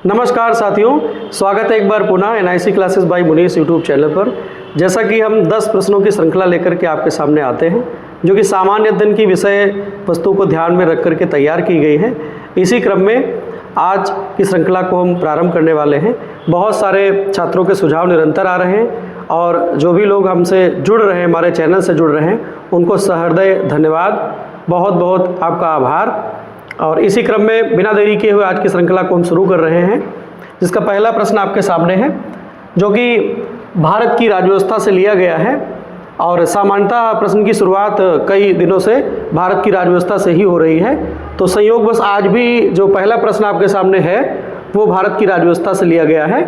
नमस्कार साथियों, स्वागत है एक बार पुनः एनआईसी क्लासेस बाय मुनीस यूट्यूब चैनल पर। जैसा कि हम 10 प्रश्नों की श्रृंखला लेकर के आपके सामने आते हैं, जो कि सामान्य अध्ययन की विषय वस्तु को ध्यान में रख करके तैयार की गई है। इसी क्रम में आज की श्रृंखला को हम प्रारंभ करने वाले हैं। बहुत सारे छात्रों के सुझाव निरंतर आ रहे हैं और जो भी लोग हमसे जुड़ रहे हैं, हमारे चैनल से जुड़ रहे हैं, उनको सहृदय धन्यवाद, बहुत बहुत आपका आभार। और इसी क्रम में बिना देरी किए हुए आज की श्रृंखला को हम शुरू कर रहे हैं, जिसका पहला प्रश्न आपके सामने है, जो कि भारत की राज्यव्यवस्था से लिया गया है। और सामान्यतः प्रश्न की शुरुआत कई दिनों से भारत की राज्यव्यवस्था से ही हो रही है, तो संयोगवश आज भी जो पहला प्रश्न आपके सामने है वो भारत की राज्यव्यवस्था से लिया गया है।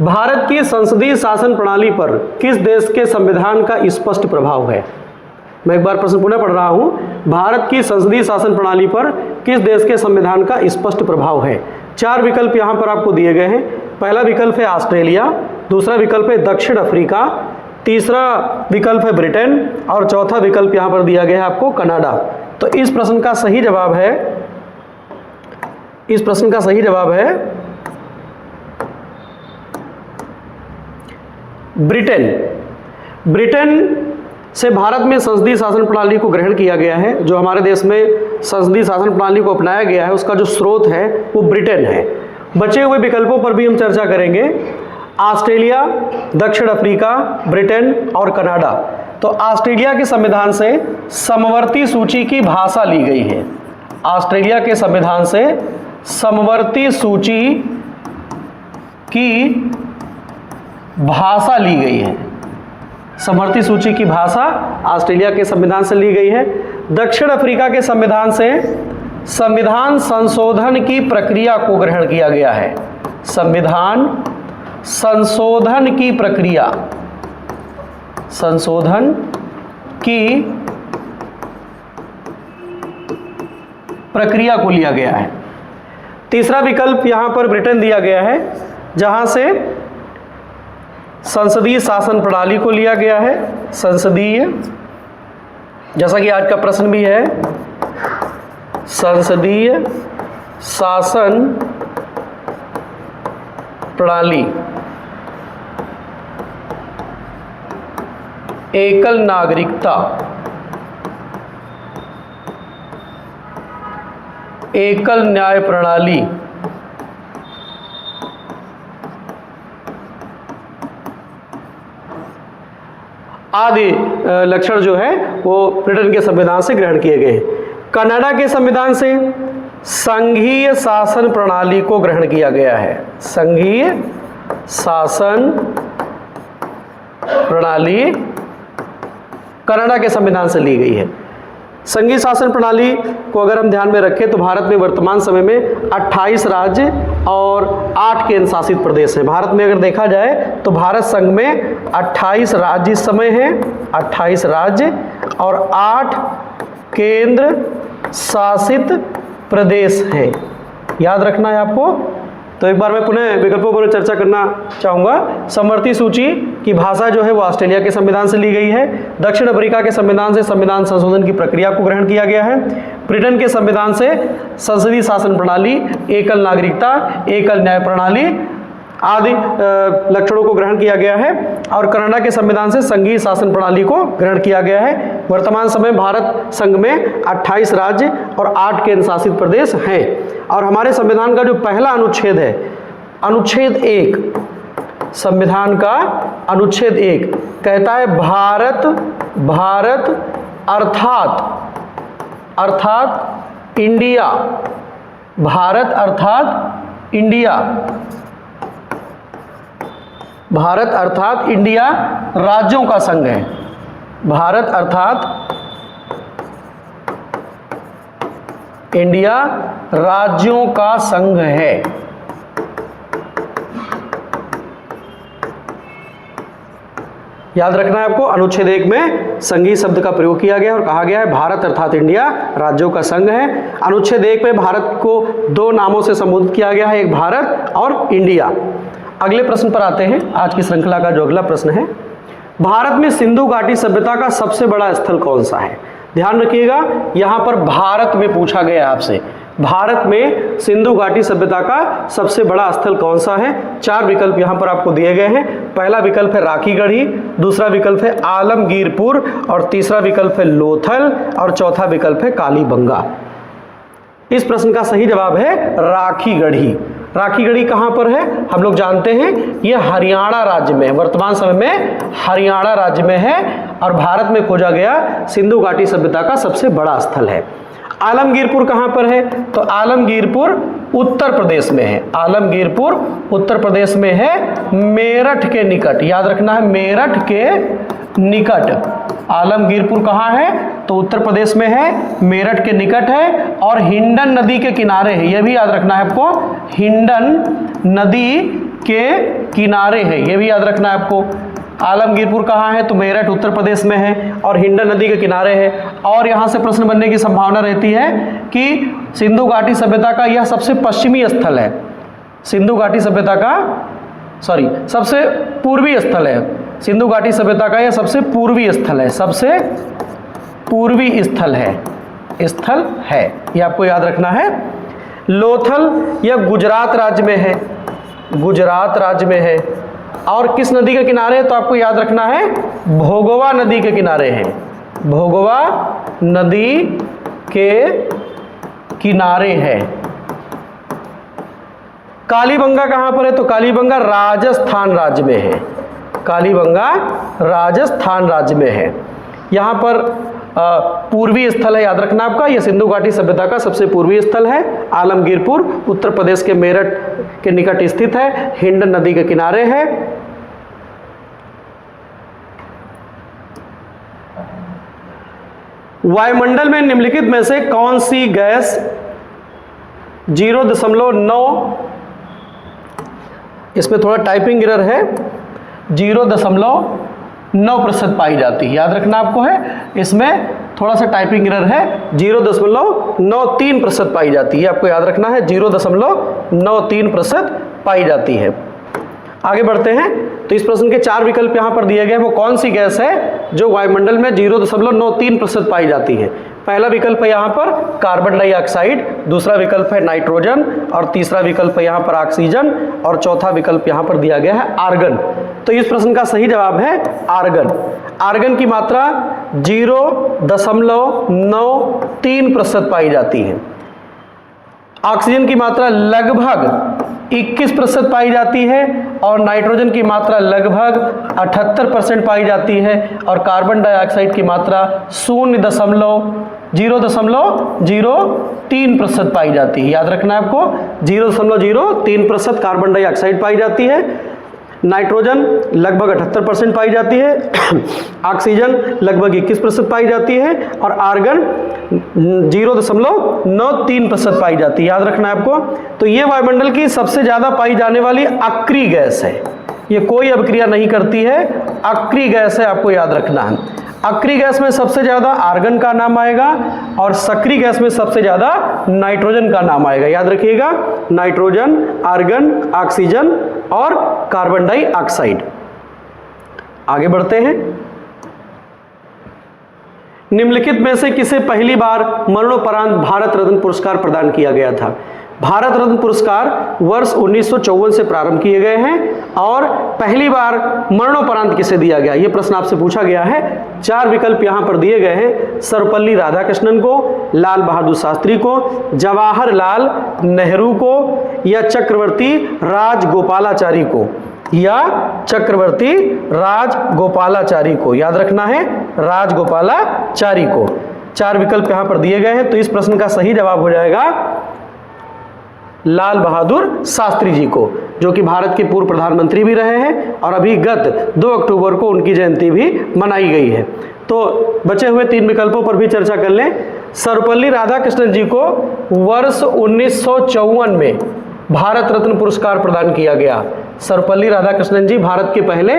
भारत की संसदीय शासन प्रणाली पर किस देश के संविधान का स्पष्ट प्रभाव है? मैं एक बार प्रश्न पुनः पढ़ रहा हूँ। भारत की संसदीय शासन प्रणाली पर किस देश के संविधान का स्पष्ट प्रभाव है? 4 विकल्प यहाँ पर आपको दिए गए हैं। पहला विकल्प है ऑस्ट्रेलिया, दूसरा विकल्प है दक्षिण अफ्रीका, तीसरा विकल्प है ब्रिटेन और चौथा विकल्प यहाँ पर दिया गया है आपको कनाडा। तो इस प्रश्न का सही जवाब है ब्रिटेन। ब्रिटेन से भारत में संसदीय शासन प्रणाली को ग्रहण किया गया है। जो हमारे देश में संसदीय शासन प्रणाली को अपनाया गया है, उसका जो स्रोत है वो ब्रिटेन है। बचे हुए विकल्पों पर भी हम चर्चा करेंगे। ऑस्ट्रेलिया, दक्षिण अफ्रीका, ब्रिटेन और कनाडा। तो ऑस्ट्रेलिया के संविधान से समवर्ती सूची की भाषा ली गई है। ऑस्ट्रेलिया के संविधान से समवर्ती सूची की भाषा ली गई है। समवर्ती सूची की भाषा ऑस्ट्रेलिया के संविधान से ली गई है। दक्षिण अफ्रीका के संविधान से संविधान संशोधन की प्रक्रिया को ग्रहण किया गया है। संविधान संशोधन की प्रक्रिया को लिया गया है। तीसरा विकल्प यहां पर ब्रिटेन दिया गया है, जहां से संसदीय शासन प्रणाली को लिया गया है। संसदीय, जैसा कि आज का प्रश्न भी है, संसदीय शासन प्रणाली, एकल नागरिकता, एकल न्याय प्रणाली, आदि लक्षण जो है वो ब्रिटेन के संविधान से ग्रहण किए गए हैं। कनाडा के संविधान से संघीय शासन प्रणाली को ग्रहण किया गया है। संघीय शासन प्रणाली कनाडा के संविधान से ली गई है। संघीय शासन प्रणाली को अगर हम ध्यान में रखें तो भारत में वर्तमान समय में 28 राज्य और 8 केंद्र शासित प्रदेश हैं। भारत में अगर देखा जाए तो भारत संघ में 28 राज्य इस समय हैं, 28 राज्य और 8 केंद्र शासित प्रदेश हैं। याद रखना है आपको। तो एक बार मैं पुनः विकल्पों पर चर्चा करना चाहूँगा। समवर्ती सूची की भाषा जो है वो ऑस्ट्रेलिया के संविधान से ली गई है। दक्षिण अफ्रीका के संविधान से संविधान संशोधन की प्रक्रिया को ग्रहण किया गया है। ब्रिटेन के संविधान से संसदीय शासन प्रणाली, एकल नागरिकता, एकल न्याय प्रणाली आदि लक्षणों को ग्रहण किया गया है। और कनाडा के संविधान से संघीय शासन प्रणाली को ग्रहण किया गया है। वर्तमान समय भारत संघ में 28 राज्य और 8 केंद्र शासित प्रदेश हैं। और हमारे संविधान का जो पहला अनुच्छेद है, अनुच्छेद 1, संविधान का अनुच्छेद 1 कहता है भारत अर्थात इंडिया, भारत अर्थात इंडिया, भारत अर्थात इंडिया राज्यों का संघ है। भारत अर्थात इंडिया राज्यों का संघ है। याद रखना है आपको, अनुच्छेद 1 में संघीय शब्द का प्रयोग किया गया और कहा गया है भारत अर्थात इंडिया राज्यों का संघ है। अनुच्छेद 1 में भारत को 2 नामों से संबोधित किया गया है, एक भारत और इंडिया। अगले प्रश्न पर आते हैं। आज की श्रृंखला का जो अगला प्रश्न है, भारत में सिंधु घाटी सभ्यता का सबसे बड़ा स्थल कौन सा है? ध्यान रखिएगा, यहाँ पर भारत में पूछा गया आपसे। भारत में सिंधु घाटी सभ्यता का सबसे बड़ा स्थल कौन सा है? 4 विकल्प यहाँ पर आपको दिए गए हैं। पहला विकल्प है राखीगढ़ी, दूसरा विकल्प है आलमगीरपुर, और तीसरा विकल्प है लोथल, और चौथा विकल्प है कालीबंगा। इस प्रश्न का सही जवाब है राखीगढ़ी। राखीगढ़ी कहाँ पर है? हम लोग जानते हैं यह हरियाणा राज्य में, वर्तमान समय में हरियाणा राज्य में है, और भारत में खोजा गया सिंधु घाटी सभ्यता का सबसे बड़ा स्थल है। आलमगीरपुर कहाँ पर है? तो आलमगीरपुर उत्तर प्रदेश में है। आलमगीरपुर उत्तर प्रदेश में है, मेरठ के निकट, याद रखना है, मेरठ के निकट। आलमगीरपुर कहाँ है? तो उत्तर प्रदेश में है, मेरठ के निकट है, और हिंडन नदी के किनारे है, यह भी याद रखना है आपको, हिंडन नदी के किनारे है, यह भी याद रखना है आपको। आलमगीरपुर कहाँ है? तो मेरठ उत्तर प्रदेश में है और हिंडन नदी के किनारे है। और यहाँ से प्रश्न बनने की संभावना रहती है कि सिंधु घाटी सभ्यता का यह सबसे पश्चिमी स्थल है, सिंधु घाटी सभ्यता का सबसे पूर्वी स्थल है, सिंधु घाटी सभ्यता का यह सबसे पूर्वी स्थल है, सबसे पूर्वी स्थल है, यह आपको याद रखना है। लोथल यह गुजरात राज्य में है, गुजरात राज्य में है, और किस नदी के किनारे है? तो आपको याद रखना है भोगवा नदी के किनारे है, भोगवा नदी के किनारे है। कालीबंगा कहां पर है? तो कालीबंगा राजस्थान राज्य में है, कालीबंगा राजस्थान राज्य में है। यहां पर पूर्वी स्थल है, याद रखना आपका, यह सिंधु घाटी सभ्यता का सबसे पूर्वी स्थल है। आलमगीरपुर उत्तर प्रदेश के मेरठ के निकट स्थित है, हिंडन नदी के किनारे है। वायुमंडल में निम्नलिखित में से कौन सी गैस 0.9, इसमें थोड़ा टाइपिंग एरर है, 0.9% पाई जाती है, याद रखना आपको है, इसमें थोड़ा सा टाइपिंग एरर है, 0.93% पाई जाती है, आपको याद रखना है 0.93% पाई जाती है। आगे बढ़ते हैं, तो इस प्रश्न के 4 विकल्प यहाँ पर दिए गए हैं, वो कौन सी गैस है जो वायुमंडल में 0.93% पाई जाती है? पहला विकल्प है यहाँ पर कार्बन डाइऑक्साइड, दूसरा विकल्प है नाइट्रोजन, और तीसरा विकल्प है यहाँ पर ऑक्सीजन, और चौथा विकल्प यहाँ पर दिया गया है आर्गन। तो इस प्रश्न का सही जवाब है आर्गन। आर्गन की मात्रा 0.93% पाई जाती है। ऑक्सीजन की मात्रा लगभग 21% पाई जाती है, और नाइट्रोजन की मात्रा लगभग 78% पाई जाती है, और कार्बन डाइऑक्साइड की मात्रा 0.03% पाई जाती है, याद रखना है आपको, 0.03% कार्बन डाइऑक्साइड पाई जाती है, नाइट्रोजन लगभग 78% पाई जाती है, ऑक्सीजन लगभग 21% पाई जाती है, और आर्गन 0.93% पाई जाती है, याद रखना है आपको। तो ये वायुमंडल की सबसे ज़्यादा पाई जाने वाली अक्रिय गैस है, ये कोई अभिक्रिया नहीं करती है, अक्रिय गैस है, आपको याद रखना है। अक्रिय गैस में सबसे ज़्यादा आर्गन का नाम आएगा, और सक्रिय गैस में सबसे ज़्यादा नाइट्रोजन का नाम आएगा, याद रखिएगा, नाइट्रोजन, आर्गन, ऑक्सीजन और कार्बन डाइऑक्साइड। आगे बढ़ते हैं, निम्नलिखित में से किसे पहली बार मरणोपरांत भारत रत्न पुरस्कार प्रदान किया गया था? भारत रत्न पुरस्कार वर्ष 1954 से प्रारंभ किए गए हैं, और पहली बार मरणोपरांत किसे दिया गया, यह प्रश्न आपसे पूछा गया है। 4 विकल्प यहां पर दिए गए हैं, सर्वपल्ली राधाकृष्णन को, लाल बहादुर शास्त्री को, जवाहरलाल नेहरू को, या चक्रवर्ती राजगोपालाचारी को, या चक्रवर्ती राजगोपालाचारी को, याद रखना है राजगोपालाचारी को। 4 विकल्प यहां पर दिए गए हैं, तो इस प्रश्न का सही जवाब हो जाएगा लाल बहादुर शास्त्री जी को, जो कि भारत के पूर्व प्रधानमंत्री भी रहे हैं, और अभी गत 2 अक्टूबर को उनकी जयंती भी मनाई गई है। तो बचे हुए 3 विकल्पों पर भी चर्चा कर लें। सर्वपल्ली राधाकृष्णन जी को वर्ष 1954 में भारत रत्न पुरस्कार प्रदान किया गया। सर्वपल्ली राधाकृष्णन जी भारत के पहले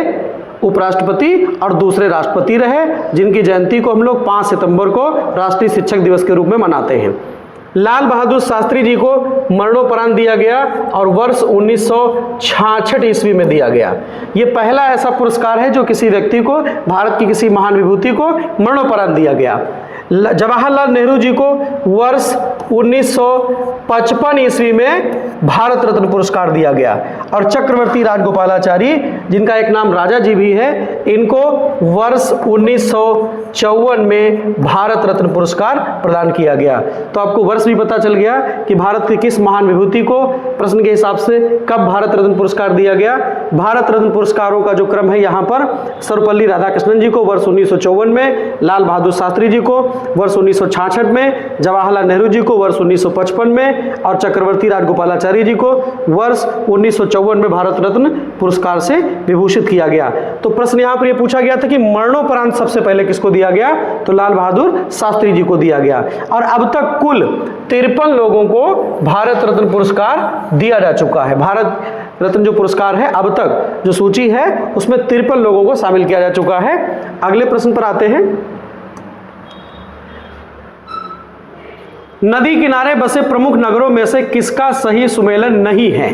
उपराष्ट्रपति और दूसरे राष्ट्रपति रहे, जिनकी जयंती को हम लोग 5 सितंबर को राष्ट्रीय शिक्षक दिवस के रूप में मनाते हैं। लाल बहादुर शास्त्री जी को मरणोपरांत दिया गया, और वर्ष 1966 ईस्वी में दिया गया। ये पहला ऐसा पुरस्कार है जो किसी व्यक्ति को, भारत की किसी महान विभूति को मरणोपरांत दिया गया। जवाहरलाल नेहरू जी को वर्ष 1955 ईस्वी में भारत रत्न पुरस्कार दिया गया। और चक्रवर्ती राजगोपालाचारी, जिनका एक नाम राजा जी भी है, इनको वर्ष 1954 में भारत रत्न पुरस्कार प्रदान किया गया। तो आपको वर्ष भी पता चल गया कि भारत की किस महान विभूति को प्रश्न के हिसाब से कब भारत रत्न पुरस्कार दिया गया। भारत रत्न पुरस्कारों का जो क्रम है, यहाँ पर सर्वपल्ली राधाकृष्णन जी को वर्ष 1954 में, लाल बहादुर शास्त्री जी को वर्ष 1966 में, जवाहरलाल नेहरू जी को वर्ष 1955 में और चक्रवर्ती राजगोपालाचारी जी को वर्ष 1954 में भारत रत्न पुरस्कार से विभूषित किया गया। तो प्रश्न यहाँ पर यह पूछा गया था कि मरणोपरांत सबसे पहले किसको दिया गया, तो लाल बहादुर शास्त्री जी को दिया गया। और अब तक कुल 53 लोगों को भारत रत्न पुरस्कार दिया जा चुका है। भारत रत्न जो पुरस्कार है, अब तक जो सूची है उसमें 53 लोगों को शामिल किया जा चुका है। अगले प्रश्न पर आते हैं। नदी किनारे बसे प्रमुख नगरों में से किसका सही सुमेलन नहीं है?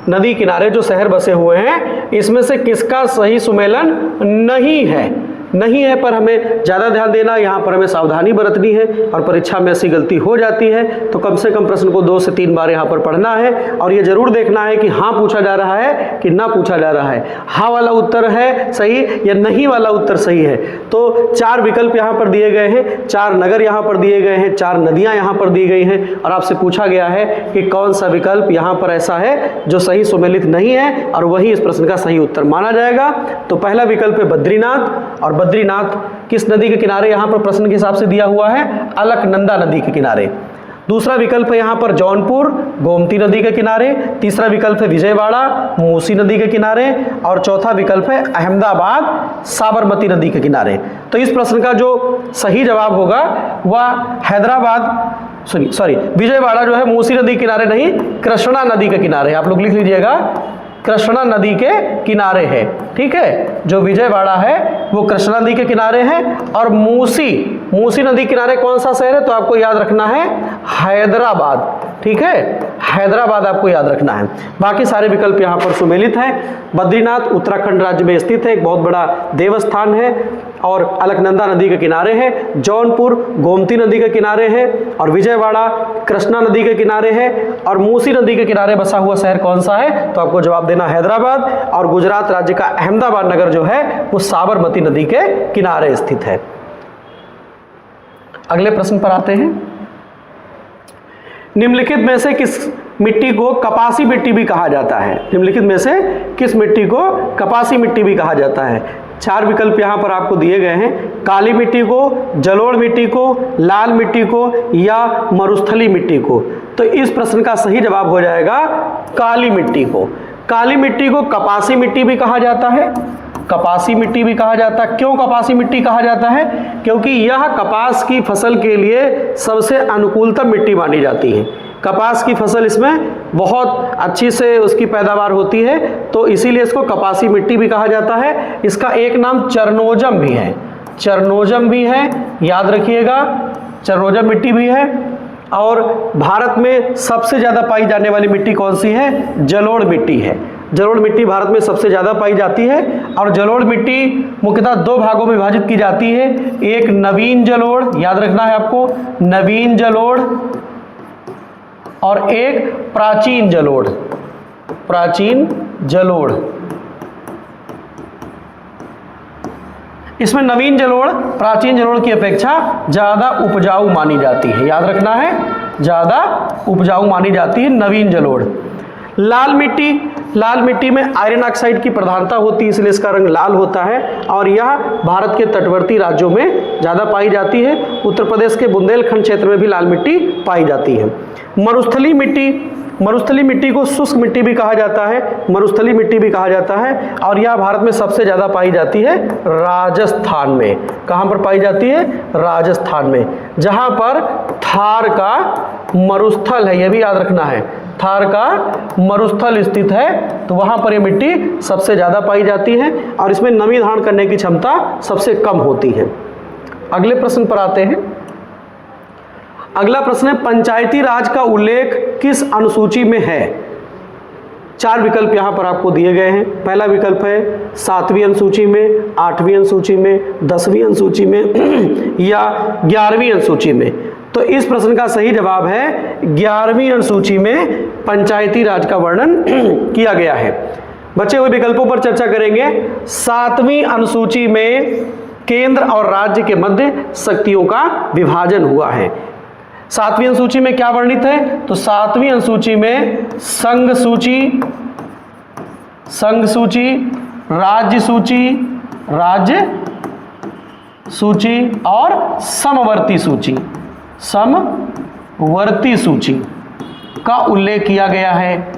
नदी किनारे जो शहर बसे हुए हैं, इसमें से किसका सही सुमेलन नहीं है? नहीं है पर हमें ज़्यादा ध्यान देना, यहाँ पर हमें सावधानी बरतनी है और परीक्षा में ऐसी गलती हो जाती है तो कम से कम प्रश्न को 2 से 3 बार यहाँ पर पढ़ना है और ये जरूर देखना है कि हाँ पूछा जा रहा है कि ना पूछा जा रहा है, हाँ वाला उत्तर है सही या नहीं वाला उत्तर सही है। तो 4 विकल्प यहाँ पर दिए गए हैं, 4 नगर यहाँ पर दिए गए हैं, 4 नदियाँ यहाँ पर दी गई हैं और आपसे पूछा गया है कि कौन सा विकल्प यहाँ पर ऐसा है जो सही सुमेलित नहीं है और वही इस प्रश्न का सही उत्तर माना जाएगा। तो पहला विकल्प है बद्रीनाथ, और बद्रीनाथ किस नदी के किनारे यहाँ पर प्रश्न के हिसाब से दिया हुआ है, अलकनंदा नदी के किनारे। दूसरा विकल्प है यहाँ पर जौनपुर, गोमती नदी के किनारे। तीसरा विकल्प है विजयवाड़ा, मूसी नदी के किनारे। और चौथा विकल्प है अहमदाबाद, साबरमती नदी के किनारे। तो इस प्रश्न का जो सही जवाब होगा वह हैदराबाद विजयवाड़ा जो है मूसी नदी के किनारे नहीं, कृष्णा नदी के किनारे। आप लोग लिख लीजिएगा, कृष्णा नदी के किनारे है। ठीक है, जो विजयवाड़ा है वो कृष्णा नदी के किनारे है और मूसी नदी किनारे कौन सा शहर है, तो आपको याद रखना है हैदराबाद। ठीक है, हैदराबाद आपको याद रखना है। बाकी सारे विकल्प यहाँ पर सुमेलित हैं। बद्रीनाथ उत्तराखंड राज्य में स्थित है, एक बहुत बड़ा देवस्थान है और अलकनंदा नदी के किनारे है। जौनपुर गोमती नदी के किनारे है और विजयवाड़ा कृष्णा नदी के किनारे है और मूसी नदी के किनारे बसा हुआ शहर कौन सा है, तो आपको जवाब देना हैदराबाद। और गुजरात राज्य का अहमदाबाद नगर जो है वो साबरमती नदी के किनारे स्थित है। अगले प्रश्न पर आते हैं। निम्नलिखित में से किस मिट्टी को कपासी मिट्टी भी कहा जाता है? निम्नलिखित में से किस मिट्टी को कपासी मिट्टी भी कहा जाता है? 4 विकल्प यहाँ पर आपको दिए गए हैं, काली मिट्टी को, जलोढ़ मिट्टी को, लाल मिट्टी को या मरुस्थली मिट्टी को। तो इस प्रश्न का सही जवाब हो जाएगा काली मिट्टी को। काली मिट्टी को कपासी मिट्टी भी कहा जाता है, कपासी मिट्टी भी कहा जाता है। क्यों कपासी मिट्टी कहा जाता है? क्योंकि यह कपास की फसल के लिए सबसे अनुकूलतम मिट्टी मानी जाती है। कपास की फसल इसमें बहुत अच्छी से उसकी पैदावार होती है, तो इसीलिए इसको कपासी मिट्टी भी कहा जाता है। इसका एक नाम चरनोजम भी है, चरनोजम भी है, याद रखिएगा, चरनोजम मिट्टी भी है। और भारत में सबसे ज़्यादा पाई जाने वाली मिट्टी कौन सी है? जलोढ़ मिट्टी है। जलोढ़ मिट्टी भारत में सबसे ज़्यादा पाई जाती है और जलोढ़ मिट्टी मुख्यतः 2 भागों में विभाजित की जाती है। एक नवीन जलोढ़, याद रखना है आपको, नवीन जलोढ़, और एक प्राचीन जलोढ़, प्राचीन जलोढ़। इसमें नवीन जलोढ़ प्राचीन जलोढ़ की अपेक्षा ज़्यादा उपजाऊ मानी जाती है, याद रखना है, ज़्यादा उपजाऊ मानी जाती है नवीन जलोढ़। लाल मिट्टी, लाल मिट्टी में आयरन ऑक्साइड की प्रधानता होती है, इसलिए इसका रंग लाल होता है और यह भारत के तटवर्ती राज्यों में ज़्यादा पाई जाती है। उत्तर प्रदेश के बुंदेलखंड क्षेत्र में भी लाल मिट्टी पाई जाती है। मरुस्थली मिट्टी, मरुस्थली मिट्टी को शुष्क मिट्टी भी कहा जाता है, मरुस्थली मिट्टी भी कहा जाता है और यह भारत में सबसे ज़्यादा पाई जाती है राजस्थान में। कहाँ पर पाई जाती है? राजस्थान में, जहाँ पर थार का मरुस्थल है, यह भी याद रखना है, थार का मरुस्थल स्थित है, तो वहाँ पर ये मिट्टी सबसे ज़्यादा पाई जाती है और इसमें नमी धारण करने की क्षमता सबसे कम होती है। अगले प्रश्न पर आते हैं। अगला प्रश्न है, पंचायती राज का उल्लेख किस अनुसूची में है? 4 विकल्प यहाँ पर आपको दिए गए हैं। पहला विकल्प है 7वीं अनुसूची में, 8वीं अनुसूची में, 10वीं अनुसूची में या 11वीं अनुसूची में। तो इस प्रश्न का सही जवाब है 11वीं अनुसूची में पंचायती राज का वर्णन किया गया है। बचे हुए विकल्पों पर चर्चा करेंगे। 7वीं अनुसूची में केंद्र और राज्य के मध्य शक्तियों का विभाजन हुआ है। 7वीं अनुसूची में क्या वर्णित है? तो 7वीं अनुसूची में संघ सूची, राज्य सूची और समवर्ती सूची का उल्लेख किया गया है।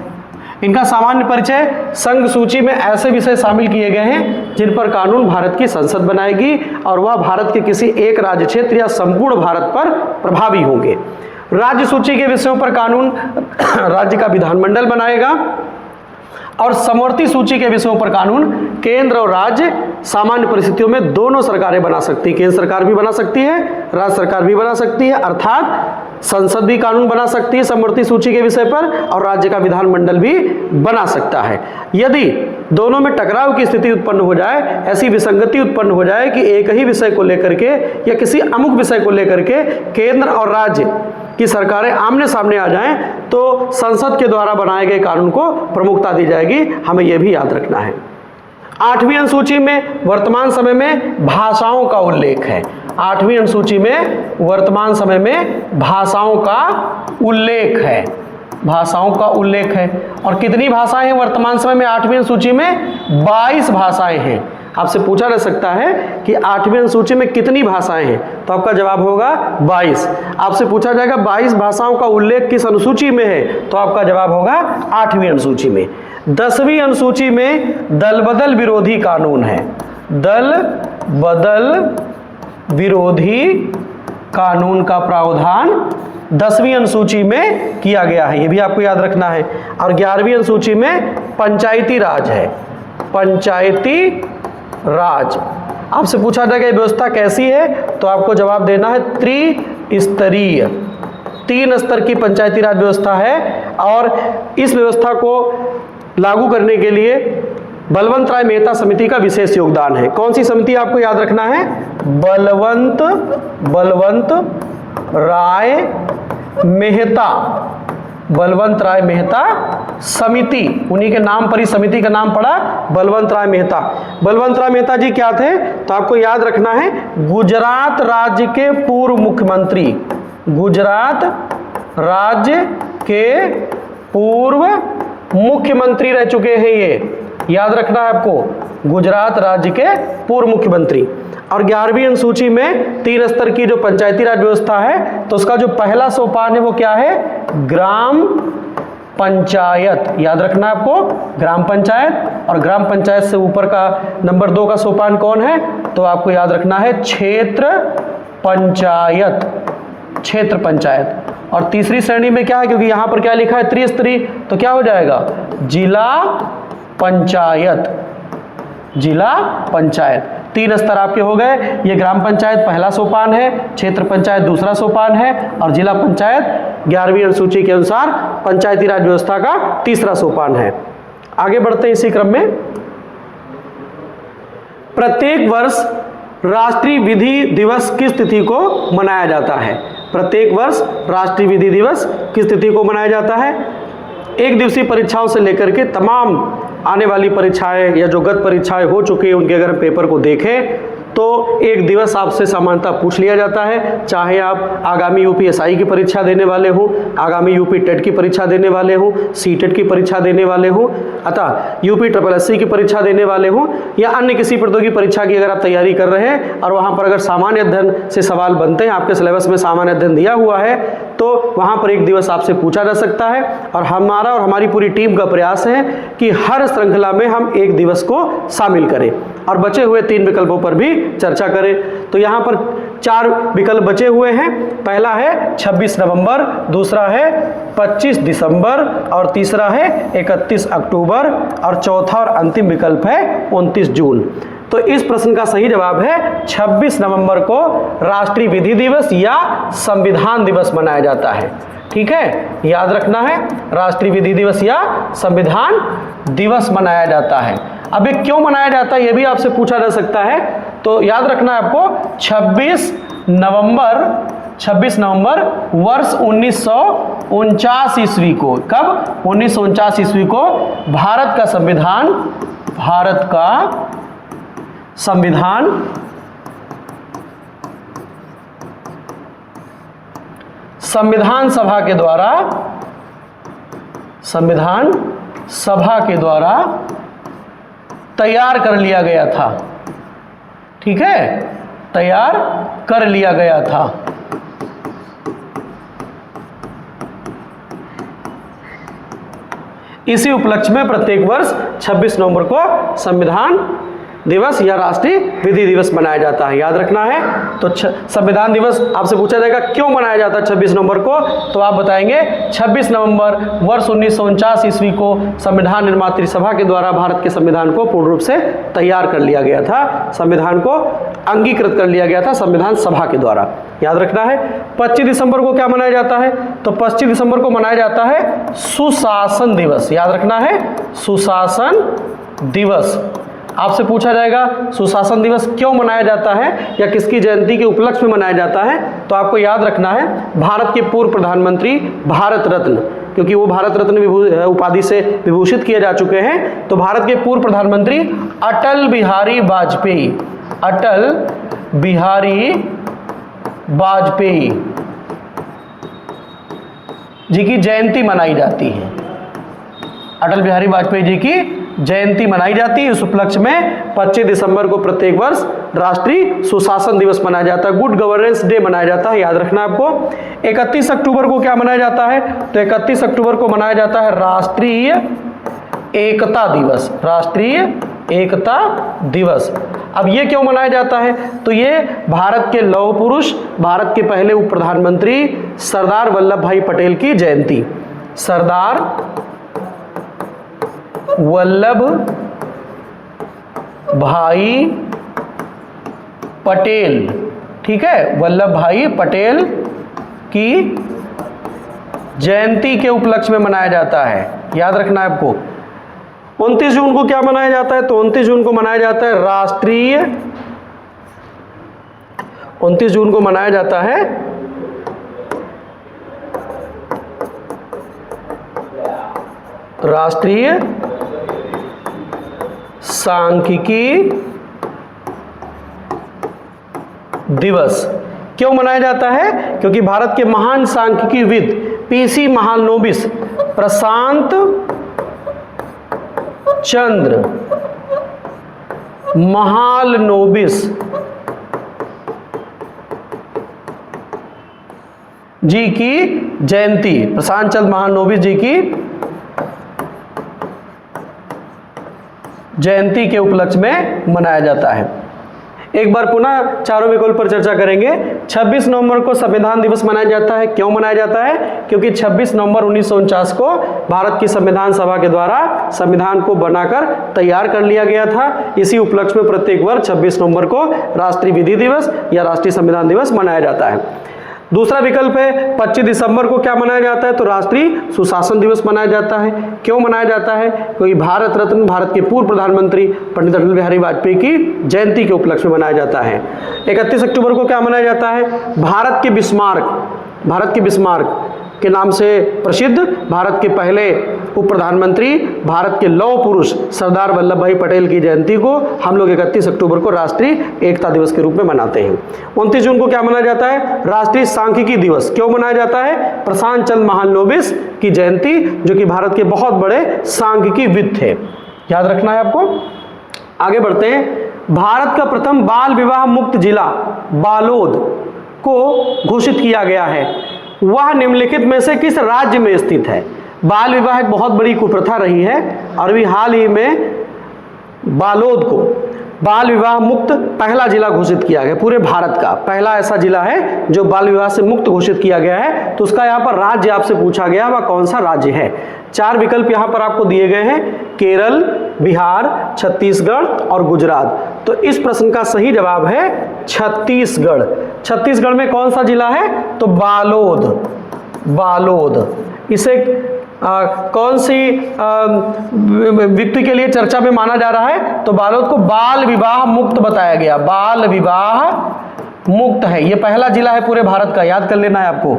इनका सामान्य परिचय: संघ सूची में ऐसे विषय शामिल किए गए हैं जिन पर कानून भारत की संसद बनाएगी और वह भारत के किसी एक राज्य क्षेत्र या संपूर्ण भारत पर प्रभावी होंगे। राज्य सूची के विषयों पर कानून राज्य का विधानमंडल बनाएगा और समवर्ती सूची के विषयों पर कानून केंद्र और राज्य सामान्य परिस्थितियों में दोनों सरकारें बना सकती है। केंद्र सरकार भी बना सकती है, राज्य सरकार भी बना सकती है, अर्थात संसद भी कानून बना सकती है समवर्ती सूची के विषय पर और राज्य का विधानमंडल भी बना सकता है। यदि दोनों में टकराव की स्थिति उत्पन्न हो जाए, ऐसी विसंगति उत्पन्न हो जाए कि एक ही विषय को लेकर के या किसी अमुक विषय को लेकर के केंद्र और राज्य की सरकारें आमने सामने आ जाएं, तो संसद के द्वारा बनाए गए कानून को प्रमुखता दी जाएगी। हमें यह भी याद रखना है। 8वीं अनुसूची में वर्तमान समय में भाषाओं का उल्लेख है। 8वीं अनुसूची में वर्तमान समय में भाषाओं का उल्लेख है। और कितनी भाषाएं हैं वर्तमान समय में 8वीं अनुसूची में? 22 भाषाएं हैं। आपसे पूछा जा सकता है कि 8वीं अनुसूची में कितनी भाषाएं हैं, तो आपका जवाब होगा 22। आपसे पूछा जाएगा 22 भाषाओं का उल्लेख किस अनुसूची में है, तो आपका जवाब होगा 8वीं अनुसूची में। 10वीं अनुसूची में दल बदल विरोधी कानून है। दल बदल विरोधी कानून का प्रावधान 10वीं अनुसूची में किया गया है, यह भी आपको याद रखना है। और 11वीं अनुसूची में पंचायती राज है। पंचायती राज। आपसे पूछा जाएगा ये व्यवस्था कैसी है, तो आपको जवाब देना है त्रिस्तरीय। 3 स्तर की पंचायती राज व्यवस्था है और इस व्यवस्था को लागू करने के लिए बलवंत राय मेहता समिति का विशेष योगदान है। कौन सी समिति आपको याद रखना है? बलवंत राय मेहता समिति। उन्हीं के नाम पर ही समिति का नाम पड़ा बलवंत राय मेहता। बलवंत राय मेहता जी क्या थे, तो आपको याद रखना है गुजरात राज्य के पूर्व मुख्यमंत्री। गुजरात राज्य के पूर्व मुख्यमंत्री रह चुके हैं, ये याद रखना है आपको, गुजरात राज्य के पूर्व मुख्यमंत्री। और 11वीं अनुसूची में 3 स्तर की जो पंचायती राज व्यवस्था है, तो उसका जो पहला सोपान है वो क्या है? ग्राम पंचायत। याद रखना है आपको, ग्राम पंचायत। और ग्राम पंचायत से ऊपर का नंबर 2 का सोपान कौन है, तो आपको याद रखना है क्षेत्र पंचायत। और तीसरी श्रेणी में क्या है, क्योंकि यहां पर क्या लिखा है त्रिस्तरीय, तो क्या हो जाएगा? जिला पंचायत। 3 स्तर आपके हो गए। ये ग्राम पंचायत पहला सोपान है, क्षेत्र पंचायत दूसरा सोपान है और जिला पंचायत 11वीं अनुसूची के अनुसार पंचायती राज व्यवस्था का तीसरा सोपान है। आगे बढ़ते हैं इसी क्रम में। प्रत्येक वर्ष राष्ट्रीय विधि दिवस किस तिथि को मनाया जाता है? प्रत्येक वर्ष राष्ट्रीय विधि दिवस किस तिथि को मनाया जाता है? एक दिवसीय परीक्षाओं से लेकर के तमाम आने वाली परीक्षाएं या जो गत परीक्षाएं हो चुकी हैं उनके अगर हम पेपर को देखें तो एक दिवस आपसे सामान्यतः पूछ लिया जाता है, चाहे आप आगामी यूपीएसआई की परीक्षा देने वाले हो, आगामी यूपी टेट की परीक्षा देने वाले हो, सीटेट की परीक्षा देने वाले हो, अतः यूपी SSC की परीक्षा देने वाले हो या अन्य किसी प्रतियोगी परीक्षा की अगर आप तैयारी कर रहे हैं और वहाँ पर अगर सामान्य अध्ययन से सवाल बनते हैं, आपके सिलेबस में सामान्य अध्ययन दिया हुआ है, तो वहाँ पर एक दिवस आपसे पूछा जा सकता है। और हमारा और हमारी पूरी टीम का प्रयास है कि हर श्रृंखला में हम एक दिवस को शामिल करें और बचे हुए 3 विकल्पों पर भी चर्चा करें। तो यहाँ पर 4 विकल्प बचे हुए हैं। पहला है 26 नवंबर, दूसरा है 25 दिसंबर और तीसरा है 31 अक्टूबर और चौथा और अंतिम विकल्प है 29 जून। तो इस प्रश्न का सही जवाब है 26 नवंबर को राष्ट्रीय विधि दिवस या संविधान दिवस मनाया जाता है। ठीक है, याद रखना है, राष्ट्रीय विधि दिवस या संविधान दिवस मनाया जाता है। अब ये क्यों मनाया जाता है ये भी आपसे पूछा जा सकता है, तो याद रखना है आपको 26 नवंबर वर्ष 1949 ईस्वी को, कब? 1949 ईस्वी को भारत का संविधान सभा के द्वारा तैयार कर लिया गया था। ठीक है, तैयार कर लिया गया था। इसी उपलक्ष्य में प्रत्येक वर्ष 26 नवंबर को संविधान दिवस या राष्ट्रीय विधि दिवस मनाया जाता है। याद रखना है। तो संविधान दिवस आपसे पूछा जाएगा क्यों मनाया जाता है 26 नवंबर को, तो आप बताएंगे 26 नवंबर वर्ष 1949 ईस्वी को संविधान निर्मात्री सभा के द्वारा भारत के संविधान को पूर्ण रूप से तैयार कर लिया गया था, संविधान को अंगीकृत कर लिया गया था संविधान सभा के द्वारा। याद रखना है। 25 दिसंबर को क्या मनाया जाता है, तो 25 दिसंबर को मनाया जाता है सुशासन दिवस। याद रखना है, सुशासन दिवस। आपसे पूछा जाएगा सुशासन दिवस क्यों मनाया जाता है या किसकी जयंती के उपलक्ष्य में मनाया जाता है, तो आपको याद रखना है भारत के पूर्व प्रधानमंत्री भारत रत्न, क्योंकि वो भारत रत्न उपाधि से विभूषित किए जा चुके हैं, तो भारत के पूर्व प्रधानमंत्री अटल बिहारी वाजपेयी जी की जयंती मनाई जाती है। अटल बिहारी वाजपेयी जी की जयंती मनाई जाती है। इस उपलक्ष्य में 25 दिसंबर को प्रत्येक वर्ष राष्ट्रीय सुशासन दिवस मनाया जाता है, गुड गवर्नेंस डे मनाया जाता है। याद रखना आपको। 31 अक्टूबर को क्या मनाया जाता है, तो 31 अक्टूबर को मनाया जाता है राष्ट्रीय एकता दिवस। राष्ट्रीय एकता दिवस। अब ये क्यों मनाया जाता है, तो ये भारत के लौह पुरुष, भारत के पहले उप प्रधानमंत्री सरदार वल्लभ भाई पटेल की जयंती। सरदार वल्लभ भाई पटेल, ठीक है, वल्लभ भाई पटेल की जयंती के उपलक्ष्य में मनाया जाता है। याद रखना है आपको। 29 जून को क्या मनाया जाता है, तो 29 जून को मनाया जाता है राष्ट्रीय 29 जून को मनाया जाता है राष्ट्रीय सांख्यिकी दिवस। क्यों मनाया जाता है, क्योंकि भारत के महान सांख्यिकीविद पीसी महालनोबिस प्रशांत चंद्र महालनोबिस जी की जयंती, प्रशांत चंद्र महालनोबिस जी की जयंती के उपलक्ष्य में मनाया जाता है। एक बार पुनः चारों विकल्प पर चर्चा करेंगे। 26 नवंबर को संविधान दिवस मनाया जाता है। क्यों मनाया जाता है, क्योंकि 26 नवंबर 1949 को भारत की संविधान सभा के द्वारा संविधान को बनाकर तैयार कर लिया गया था। इसी उपलक्ष्य में प्रत्येक वर्ष 26 नवंबर को राष्ट्रीय विधि दिवस या राष्ट्रीय संविधान दिवस मनाया जाता है। दूसरा विकल्प है 25 दिसंबर को क्या मनाया जाता है, तो राष्ट्रीय सुशासन दिवस मनाया जाता है। क्यों मनाया जाता है, क्योंकि भारत रत्न, भारत के पूर्व प्रधानमंत्री पंडित अटल बिहारी वाजपेयी की जयंती के उपलक्ष्य में मनाया जाता है। 31 अक्टूबर को क्या मनाया जाता है, भारत के बिस्मार्क के नाम से प्रसिद्ध भारत के पहले उप प्रधानमंत्री, भारत के लौह पुरुष सरदार वल्लभ भाई पटेल की जयंती को हम लोग 31 अक्टूबर को राष्ट्रीय एकता दिवस के रूप में मनाते हैं। 29 जून को क्या मनाया जाता है, राष्ट्रीय सांख्यिकी दिवस। क्यों मनाया जाता है, प्रशांत चंद्र महालनोबिस की जयंती, जो कि भारत के बहुत बड़े सांख्यिकीविद थे। याद रखना है आपको। आगे बढ़ते हैं। भारत का प्रथम बाल विवाह मुक्त जिला बालोद को घोषित किया गया है। वह निम्नलिखित में से किस राज्य में स्थित है। बाल विवाह एक बहुत बड़ी कुप्रथा रही है और अभी हाल ही में बालोद को बाल विवाह मुक्त पहला जिला घोषित किया गया। पूरे भारत का पहला ऐसा जिला है जो बाल विवाह से मुक्त घोषित किया गया है। तो उसका यहाँ पर राज्य आपसे पूछा गया, वह कौन सा राज्य है। 4 विकल्प यहाँ पर आपको दिए गए हैं, केरल, बिहार, छत्तीसगढ़ और गुजरात। तो इस प्रश्न का सही जवाब है छत्तीसगढ़। छत्तीसगढ़ में कौन सा जिला है? तो बालोद। बालोद इसे कौन सी व्यक्ति के लिए चर्चा में माना जा रहा है? तो बालोद को बाल विवाह मुक्त बताया गया। बाल विवाह मुक्त है, ये पहला जिला है पूरे भारत का, याद कर लेना है आपको।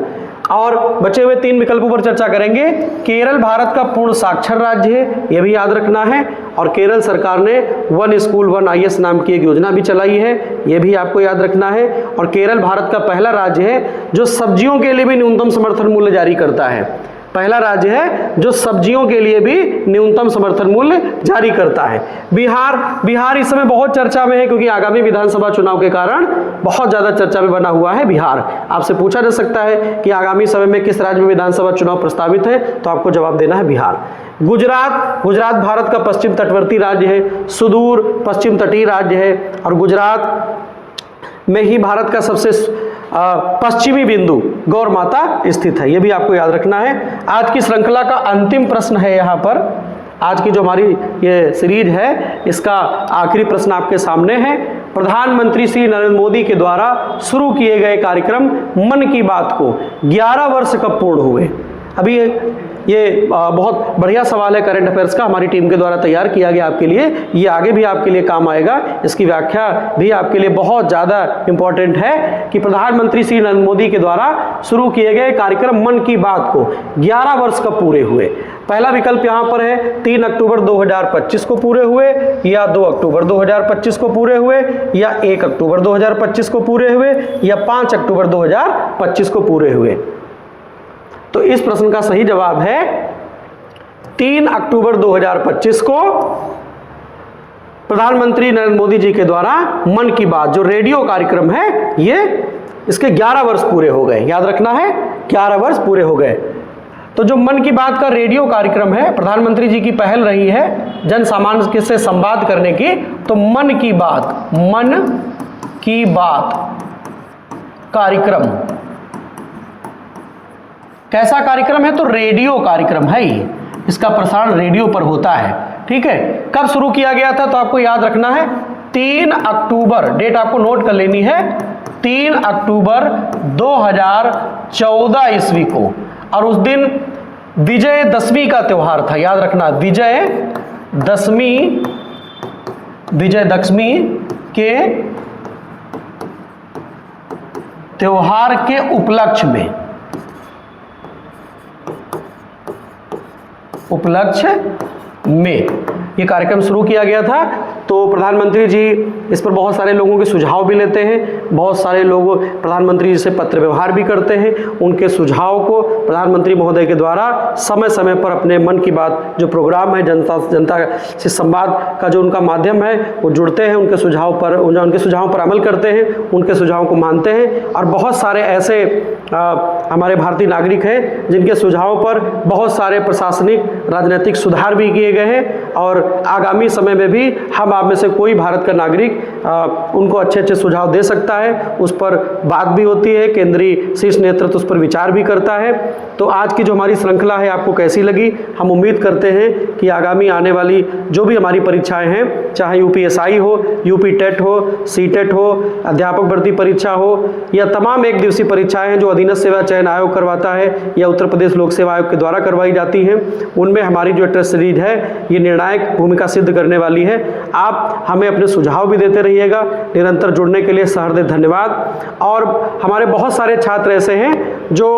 और बचे हुए 3 विकल्पों पर चर्चा करेंगे। केरल भारत का पूर्ण साक्षर राज्य है, यह भी याद रखना है। और केरल सरकार ने 1 स्कूल 1 IAS नाम की एक योजना भी चलाई है, यह भी आपको याद रखना है। और केरल भारत का पहला राज्य है जो सब्जियों के लिए भी न्यूनतम समर्थन मूल्य जारी करता है। पहला राज्य है जो सब्जियों के लिए भी न्यूनतम समर्थन मूल्य जारी करता है। बिहार इस समय बहुत चर्चा में है, क्योंकि आगामी विधानसभा चुनाव के कारण बहुत ज़्यादा चर्चा में बना हुआ है बिहार। आपसे पूछा जा सकता है कि आगामी समय में किस राज्य में विधानसभा चुनाव प्रस्तावित है, तो आपको जवाब देना है बिहार। गुजरात भारत का पश्चिम तटवर्ती राज्य है, सुदूर पश्चिम तटीय राज्य है। और गुजरात में ही भारत का सबसे पश्चिमी बिंदु गौर माता स्थित है, यह भी आपको याद रखना है। आज की श्रृंखला का अंतिम प्रश्न है यहाँ पर। आज की जो हमारी ये सीरीज है, इसका आखिरी प्रश्न आपके सामने है। प्रधानमंत्री श्री नरेंद्र मोदी के द्वारा शुरू किए गए कार्यक्रम मन की बात को 11 वर्ष कब पूर्ण हुए? अभी ये बहुत बढ़िया सवाल है करंट अफेयर्स का, हमारी टीम के द्वारा तैयार किया गया आपके लिए। ये आगे भी आपके लिए काम आएगा, इसकी व्याख्या भी आपके लिए बहुत ज़्यादा इम्पोर्टेंट है कि प्रधानमंत्री श्री नरेंद्र मोदी के द्वारा शुरू किए गए कार्यक्रम मन की बात को 11 वर्ष कब पूरे हुए? पहला विकल्प यहाँ पर है 3 अक्टूबर 2025 को पूरे हुए, या 2 अक्टूबर 2025 को पूरे हुए, या 1 अक्टूबर 2025 को पूरे हुए, या 5 अक्टूबर 2025 को पूरे हुए। तो इस प्रश्न का सही जवाब है 3 अक्टूबर 2025 को प्रधानमंत्री नरेंद्र मोदी जी के द्वारा मन की बात जो रेडियो कार्यक्रम है, ये इसके 11 वर्ष पूरे हो गए। याद रखना है, 11 वर्ष पूरे हो गए। तो जो मन की बात का रेडियो कार्यक्रम है, प्रधानमंत्री जी की पहल रही है जन सामान्य से संवाद करने की। तो मन की बात कार्यक्रम कैसा कार्यक्रम है? तो रेडियो कार्यक्रम है ये, इसका प्रसारण रेडियो पर होता है। ठीक है, कब शुरू किया गया था? तो आपको याद रखना है 3 अक्टूबर, डेट आपको नोट कर लेनी है, 3 अक्टूबर 2014 ईस्वी को। और उस दिन विजयदशमी का त्योहार था, याद रखना, विजयदशमी के त्योहार के उपलक्ष्य में ये कार्यक्रम शुरू किया गया था। तो प्रधानमंत्री जी इस पर बहुत सारे लोगों के सुझाव भी लेते हैं, बहुत सारे लोग प्रधानमंत्री जी से पत्र व्यवहार भी करते हैं। उनके सुझाव को प्रधानमंत्री महोदय के द्वारा समय समय पर अपने मन की बात जो प्रोग्राम है, जनता से संवाद का जो उनका माध्यम है, वो जुड़ते हैं, उनके सुझाव पर अमल करते हैं, उनके सुझावों को मानते हैं। और बहुत सारे ऐसे हमारे भारतीय नागरिक हैं जिनके सुझावों पर बहुत सारे प्रशासनिक राजनीतिक सुधार भी किए गए हैं। और आगामी समय में भी हम आप में से कोई भारत का नागरिक उनको अच्छे सुझाव दे सकता है, उस पर बात भी होती है, केंद्रीय शीर्ष नेतृत्व उस पर विचार भी करता है। तो आज की जो हमारी श्रृंखला है आपको कैसी लगी? हम उम्मीद करते हैं कि आगामी आने वाली जो भी हमारी परीक्षाएं हैं, चाहे UPSI हो, UP टेट हो, CTET हो, अध्यापक भर्ती परीक्षा हो, या तमाम 1 दिवसीय परीक्षाएं हैं जो अधीनस्थ सेवा चयन आयोग करवाता है या उत्तर प्रदेश लोक सेवा आयोग के द्वारा करवाई जाती हैं, उनमें हमारी जो टेस्ट सीरीज है ये निर्णायक भूमिका सिद्ध करने वाली है। आप हमें अपने सुझाव भी देते रहिएगा। निरंतर जुड़ने के लिए सहृदय धन्यवाद। और हमारे बहुत सारे छात्र ऐसे हैं जो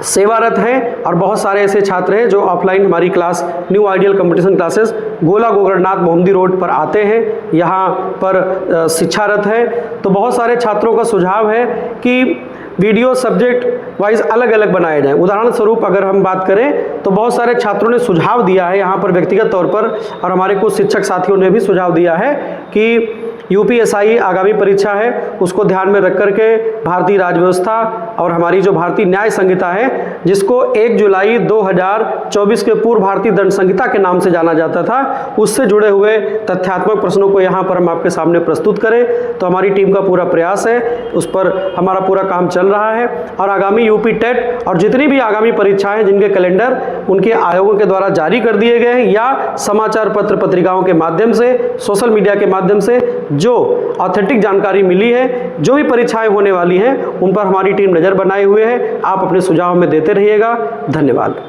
सेवारत हैं, और बहुत सारे ऐसे छात्र हैं जो ऑफलाइन हमारी class new ideal competition classes गोला गोकरणनाथ मोहम्मदी रोड पर आते हैं, यहाँ पर शिक्षारत है। तो बहुत सारे छात्रों का सुझाव है कि वीडियो सब्जेक्ट वाइज अलग अलग बनाए जाएं। उदाहरण स्वरूप अगर हम बात करें तो बहुत सारे छात्रों ने सुझाव दिया है यहाँ पर व्यक्तिगत तौर पर, और हमारे कुछ शिक्षक साथियों ने भी सुझाव दिया है कि UPSI आगामी परीक्षा है उसको ध्यान में रख करके भारतीय राज्य व्यवस्था और हमारी जो भारतीय न्याय संहिता है, जिसको 1 जुलाई 2024 के पूर्व भारतीय दंड संहिता के नाम से जाना जाता था, उससे जुड़े हुए तथ्यात्मक प्रश्नों को यहाँ पर हम आपके सामने प्रस्तुत करें। तो हमारी टीम का पूरा प्रयास है उस पर हमारा पूरा काम चल रहा है। और आगामी यूपी टेट और जितनी भी आगामी परीक्षाएं जिनके कैलेंडर उनके आयोगों के द्वारा जारी कर दिए गए हैं या समाचार पत्र पत्रिकाओं के माध्यम से, सोशल मीडिया के माध्यम से जो ऑथेंटिक जानकारी मिली है, जो भी परीक्षाएं होने वाली हैं उन पर हमारी टीम नज़र बनाए हुए है। आप अपने सुझाव में देते रहिएगा। धन्यवाद।